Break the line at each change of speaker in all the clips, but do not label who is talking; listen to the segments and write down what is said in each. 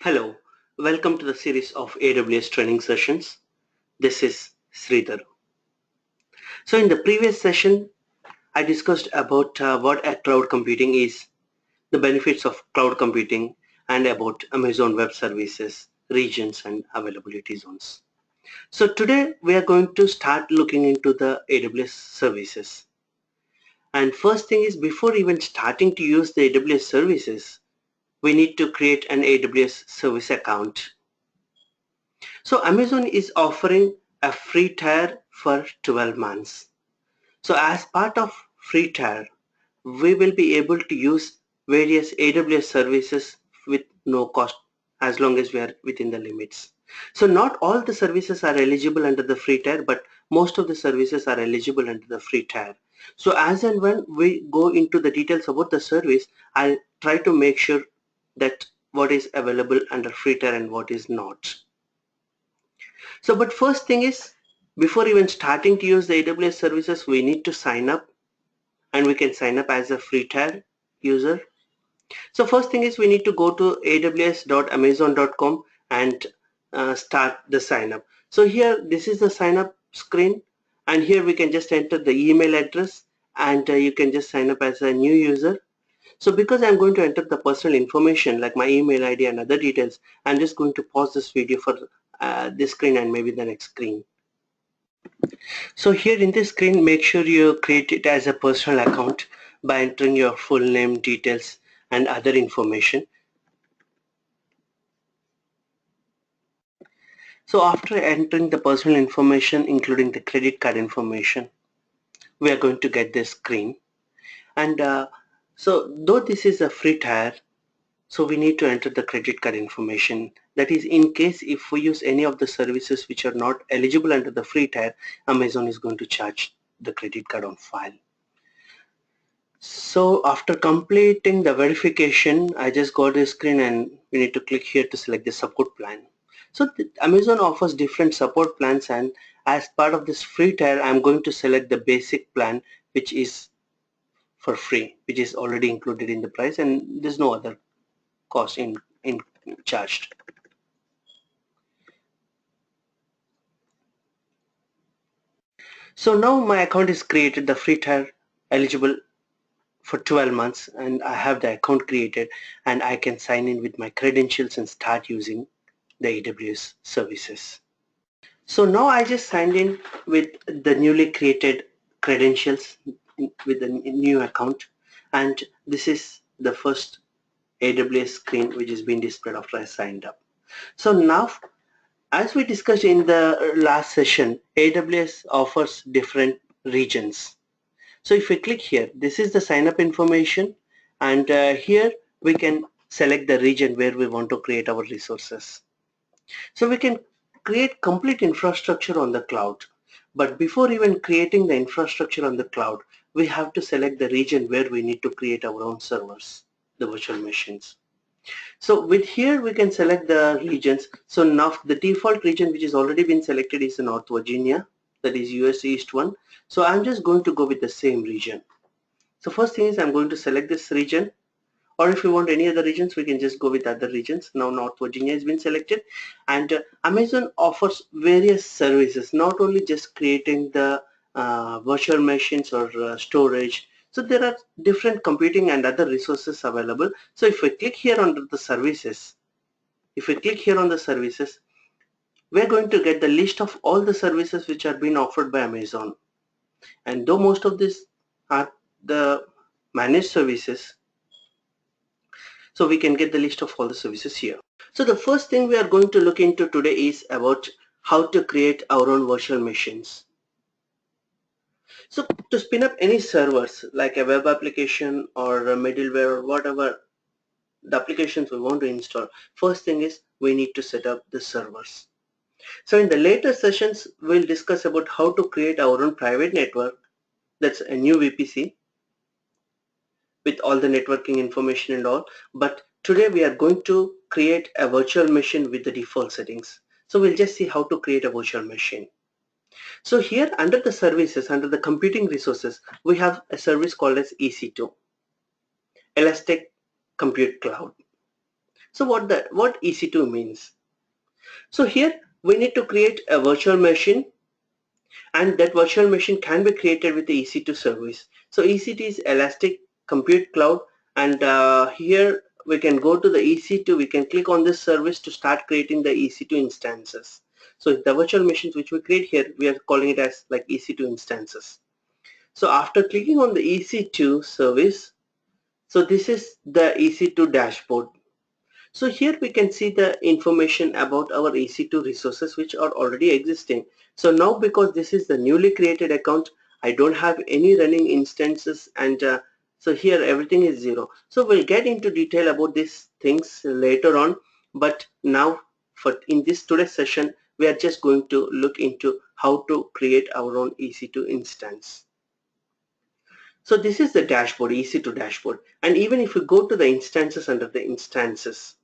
Hello, welcome to the series of AWS training sessions. This is Sridhar. So in the previous session, I discussed about what a cloud computing is, the benefits of cloud computing, and about Amazon Web Services, regions, and availability zones. So today we are going to start looking into the AWS services. And first thing is, before even starting to use the AWS services, we need to create an AWS service account. So Amazon is offering a free tier for 12 months. So as part of free tier, we will be able to use various AWS services with no cost as long as we are within the limits. So not all the services are eligible under the free tier, but most of the services are eligible under the free tier. So as and when we go into the details about the service, I'll try to make sure that what is available under free tier and what is not. So, but first thing is, before even starting to use the AWS services, we need to sign up, and we can sign up as a free tier user. So first thing is we need to go to aws.amazon.com and start the sign up. So here, this is the sign up screen, and here we can just enter the email address, and you can just sign up as a new user. So because I'm going to enter the personal information like my email ID and other details, I'm just going to pause this video for this screen and maybe the next screen. So here in this screen, make sure you create it as a personal account by entering your full name, details, and other information. So after entering the personal information, including the credit card information, we are going to get this screen. And so though this is a free tier, so we need to enter the credit card information. That is, in case if we use any of the services which are not eligible under the free tier, Amazon is going to charge the credit card on file. So after completing the verification, I just got a screen and we need to click here to select the support plan. So Amazon offers different support plans, and as part of this free tier, I'm going to select the basic plan, which is for free, which is already included in the price, and there's no other cost in charged. So now my account is created, the free tier eligible for 12 months, and I have the account created, and I can sign in with my credentials and start using the AWS services. So now I just signed in with the newly created credentials with the new account, and this is the first AWS screen which is being displayed after I signed up. So now, as we discussed in the last session, AWS offers different regions. So if we click here, this is the sign up information, and here we can select the region where we want to create our resources. So we can create complete infrastructure on the cloud. But before even creating the infrastructure on the cloud, we have to select the region where we need to create our own servers, the virtual machines. So with here we can select the regions. So now the default region which is already been selected is North Virginia, that is US East one. So I'm just going to go with the same region. So first thing is I'm going to select this region, or if you want any other regions, we can just go with other regions. Now North Virginia has been selected, and Amazon offers various services, not only just creating the virtual machines or storage. So there are different computing and other resources available. So if we click here under the services, we're going to get the list of all the services which are being offered by Amazon. And though most of these are the managed services, so we can get the list of all the services here. So the first thing we are going to look into today is about how to create our own virtual machines. So to spin up any servers like a web application or a middleware or whatever the applications we want to install, first thing is we need to set up the servers. So in the later sessions, we'll discuss about how to create our own private network, that's a new VPC with all the networking information and all. But today we are going to create a virtual machine with the default settings. So we'll just see how to create a virtual machine. So here under the services, under the computing resources, we have a service called as EC2, Elastic Compute Cloud. So what EC2 means? So here we need to create a virtual machine, and that virtual machine can be created with the EC2 service. So EC2 is Elastic Compute Cloud, and here we can go to the EC2, we can click on this service to start creating the EC2 instances. So the virtual machines which we create here, we are calling it as like EC2 instances. So after clicking on the EC2 service, so this is the EC2 dashboard. So here we can see the information about our EC2 resources which are already existing. So now, because this is the newly created account, I don't have any running instances, and so here everything is 0. So we'll get into detail about these things later on, but now for in this today's session we are just going to look into how to create our own EC2 instance. So this is the dashboard, EC2 dashboard, and even if we go to the instances, under the instances,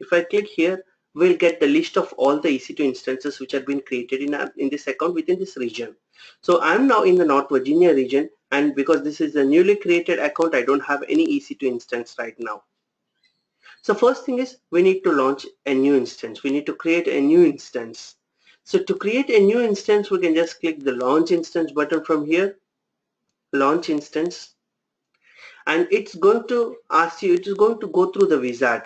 if I click here, we'll get the list of all the EC2 instances which have been created in this account within this region. So I'm now in the North Virginia region, and because this is a newly created account, I don't have any EC2 instance right now. So first thing is we need to launch a new instance. We need to create a new instance. So to create a new instance, we can just click the launch instance button from here, launch instance, and it's going to ask you, it is going to go through the wizard.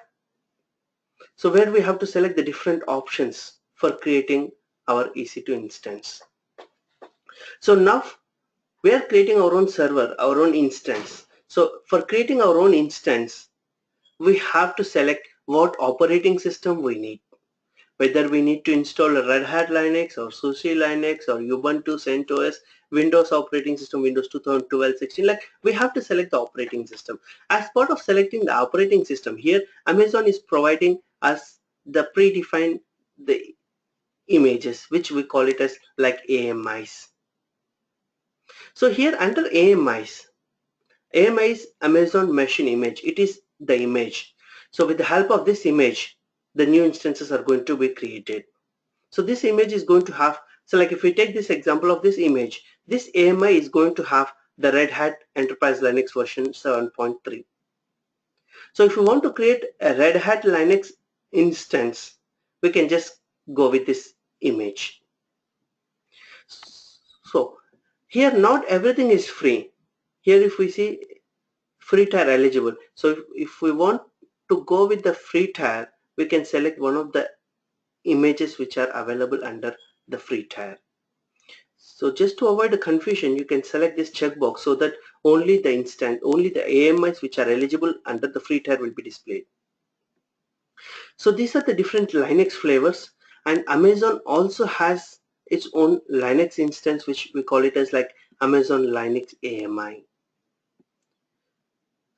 So where we have to select the different options for creating our EC2 instance. So now we are creating our own server, our own instance. So for creating our own instance, we have to select what operating system we need. Whether we need to install a Red Hat Linux or SUSE Linux or Ubuntu, CentOS, Windows operating system, Windows 2012, 16, like we have to select the operating system. As part of selecting the operating system, here Amazon is providing us the predefined the images, which we call it as like AMIs. So here under AMIs is Amazon Machine Image. It is the image. So with the help of this image, the new instances are going to be created. So this image is going to have, so like if we take this example of this image, this AMI is going to have the Red Hat Enterprise Linux version 7.3. So if we want to create a Red Hat Linux instance, we can just go with this image. So here not everything is free. Here if we see free tier eligible. So if we want to go with the free tier, we can select one of the images which are available under the free tier. So just to avoid the confusion, you can select this checkbox so that only the AMIs which are eligible under the free tier will be displayed. So these are the different Linux flavors, and Amazon also has its own Linux instance which we call it as like Amazon Linux AMI.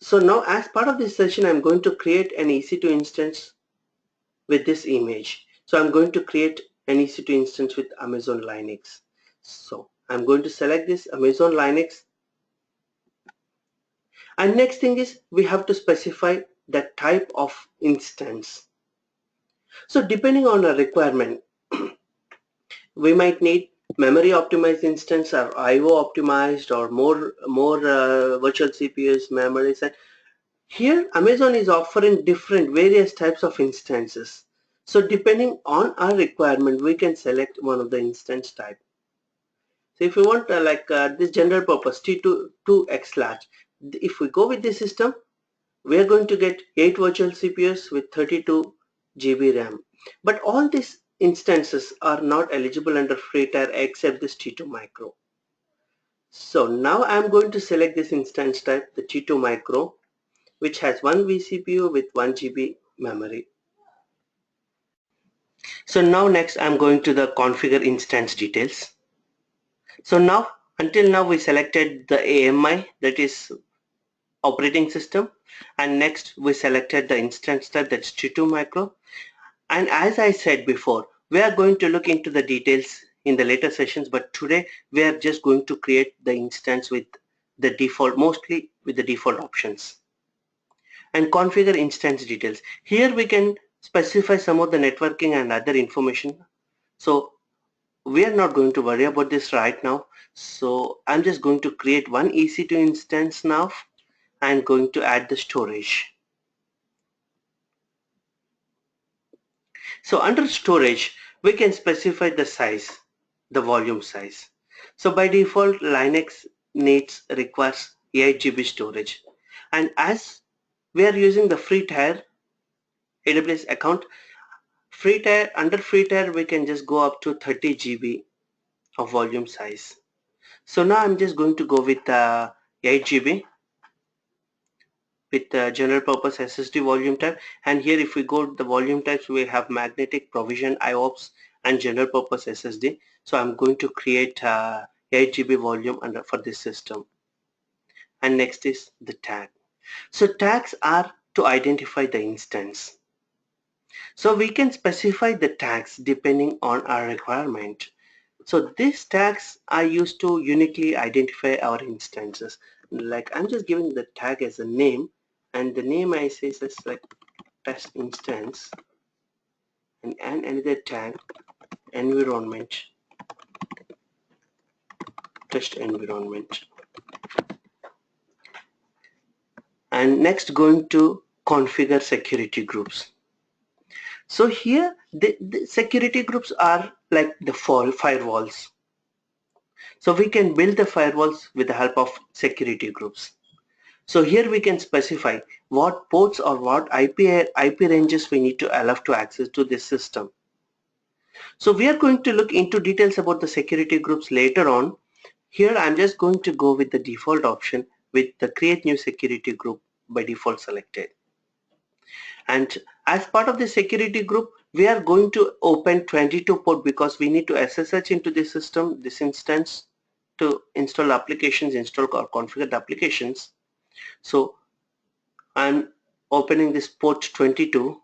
So now as part of this session, I'm going to create an EC2 instance with this image. So I'm going to create an EC2 instance with Amazon Linux. So I'm going to select this Amazon Linux. And next thing is we have to specify the type of instance. So depending on a requirement, we might need memory optimized instance or IO optimized or more virtual CPUs, memories. And here Amazon is offering different various types of instances. So depending on our requirement, we can select one of the instance type. So if we want this general purpose T2X large, if we go with this system, we are going to get 8 virtual CPUs with 32 GB RAM. But all these instances are not eligible under free tier except this T2 micro. So now I'm going to select this instance type, the T2 micro, which has 1 vCPU with 1 GB memory. So now next I'm going to the configure instance details. So now until now we selected the AMI, that is operating system, and next we selected the instance type, that's T2 micro. And as I said before, we are going to look into the details in the later sessions, but today we are just going to create the instance with the default, mostly with the default options. And configure instance details. Here we can specify some of the networking and other information. So we are not going to worry about this right now. So I'm just going to create one EC2 instance now. I'm going to add the storage. So under storage, we can specify the size, the volume size. So by default, Linux requires 8 GB storage. And as we are using the free tier AWS account, under free tier, we can just go up to 30 GB of volume size. So now I'm just going to go with 8 GB with general purpose SSD volume type, and here if we go to the volume types, we have magnetic, provision, IOPS, and general purpose SSD. So I'm going to create 8 GB volume for this system. And next is the tag. So tags are to identify the instance. So we can specify the tags depending on our requirement. So these tags are used to uniquely identify our instances. Like I'm just giving the tag as a name, and the name I say is like test instance, and another tag environment, test environment. And next going to configure security groups. So here the security groups are like the firewalls. So we can build the firewalls with the help of security groups. So here we can specify what ports or what IP ranges we need to allow to access to this system. So we are going to look into details about the security groups later on. Here I'm just going to go with the default option with the create new security group by default selected. And as part of the security group, we are going to open 22 port because we need to SSH into this system, this instance, to install applications, install or configure the applications. So I'm opening this port 22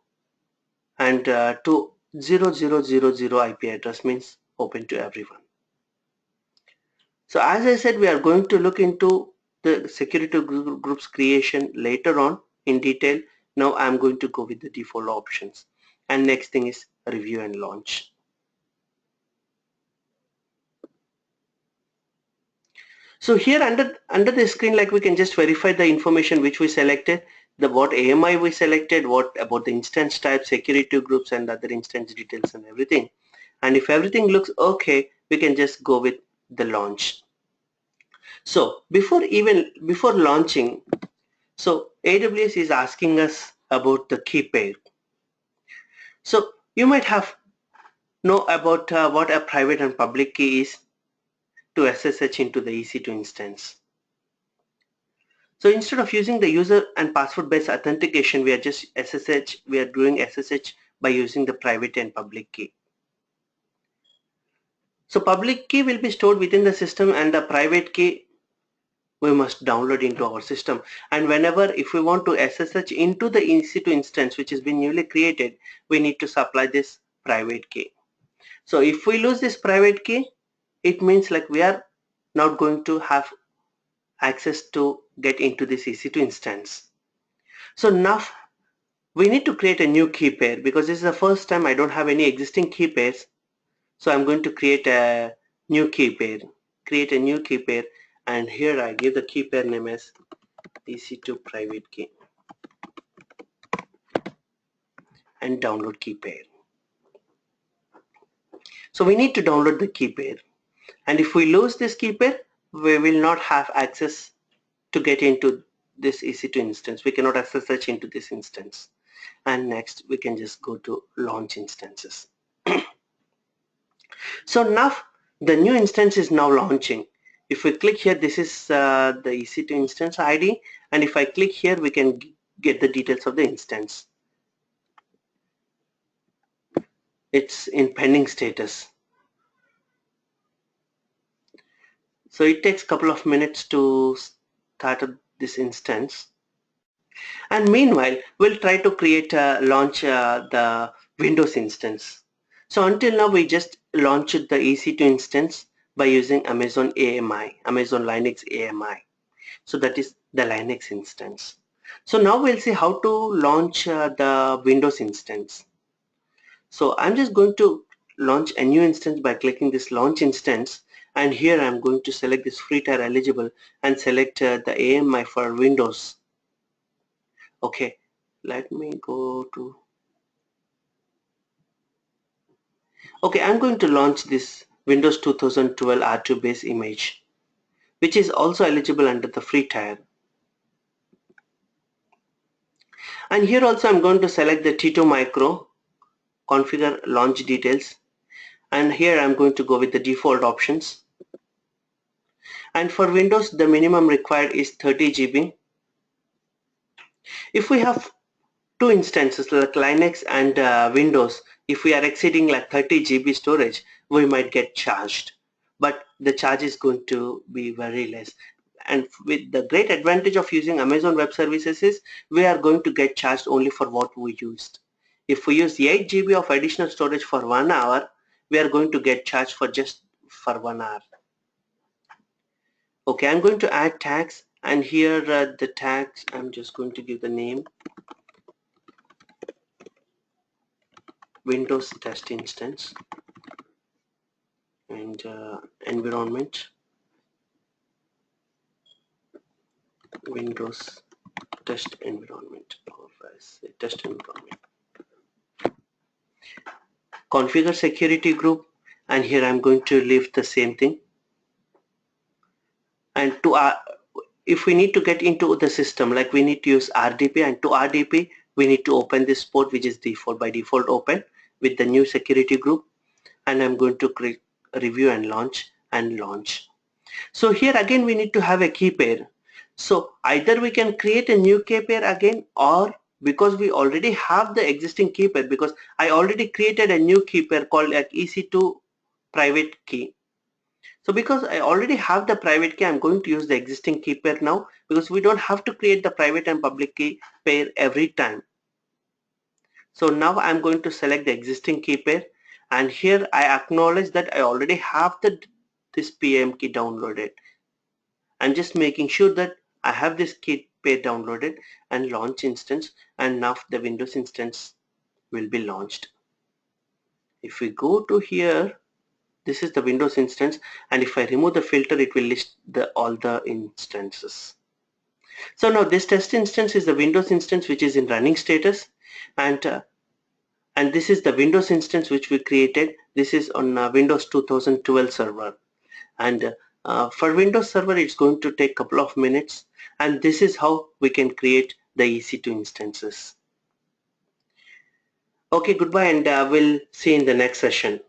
and to 0000 IP address means open to everyone. So as I said, we are going to look into the security groups creation later on in detail. Now I'm going to go with the default options. And next thing is review and launch. So here under the screen, like we can just verify the information which we selected, the what AMI we selected, what about the instance type, security groups, and other instance details and everything. And if everything looks okay, we can just go with the launch. So before launching, so AWS is asking us about the key pair. So you might have know about what a private and public key is to SSH into the EC2 instance. So instead of using the user and password based authentication, we are doing SSH by using the private and public key. So public key will be stored within the system, and the private key we must download into our system. And whenever if we want to SSH into the EC2 instance which has been newly created, we need to supply this private key. So if we lose this private key, it means like we are not going to have access to get into this EC2 instance. So now we need to create a new key pair because this is the first time I don't have any existing key pairs. So I'm going to create a new key pair. Create a new key pair, and here I give the key pair name as EC2 private key and download key pair. So we need to download the key pair, and if we lose this key pair, we will not have access to get into this EC2 instance. We cannot SSH into this instance. And next we can just go to launch instances. So now the new instance is now launching. If we click here, this is the EC2 instance ID, and if I click here, we can get the details of the instance. It's in pending status. So it takes a couple of minutes to start up this instance. And meanwhile, we'll try to launch the Windows instance. So until now, we just launched the EC2 instance by using Amazon AMI, Amazon Linux AMI. So that is the Linux instance. So now we'll see how to launch the Windows instance. So I'm just going to launch a new instance by clicking this launch instance, and here I'm going to select this free tier eligible and select the AMI for Windows. Okay, let me go to Okay, I'm going to launch this Windows 2012 R2 base image, which is also eligible under the free tier. And here also I'm going to select the T2 micro, configure launch details, and here I'm going to go with the default options. And for Windows, the minimum required is 30 GB. If we have two instances like Linux and Windows, if we are exceeding like 30 GB storage, we might get charged, but the charge is going to be very less. And with the great advantage of using Amazon Web Services is we are going to get charged only for what we used. If we use 8 GB of additional storage for 1 hour, we are going to get charged for just for 1 hour. Okay, I'm going to add tags, and here the tags, I'm just going to give the name Windows test instance and environment Windows test environment, or test environment. Configure security group, and here I'm going to leave the same thing. And to if we need to get into the system, like we need to use RDP, and to RDP we need to open this port, which is default by default open with the new security group, and I'm going to create review and launch and launch. So here again we need to have a key pair. So either we can create a new key pair again, or because we already have the existing key pair, because I already created a new key pair called like EC2 private key. So because I already have the private key, I'm going to use the existing key pair now, because we don't have to create the private and public key pair every time. So now I'm going to select the existing key pair, and here I acknowledge that I already have this PM key downloaded. I'm just making sure that I have this key pair downloaded, and launch instance, and now the Windows instance will be launched. If we go to here, this is the Windows instance, and if I remove the filter, it will list all the instances. So now this test instance is the Windows instance which is in running status, and this is the Windows instance which we created. This is on Windows 2012 server, and for Windows server it's going to take a couple of minutes, and this is how we can create the EC2 instances. Okay, goodbye, and we'll see you in the next session.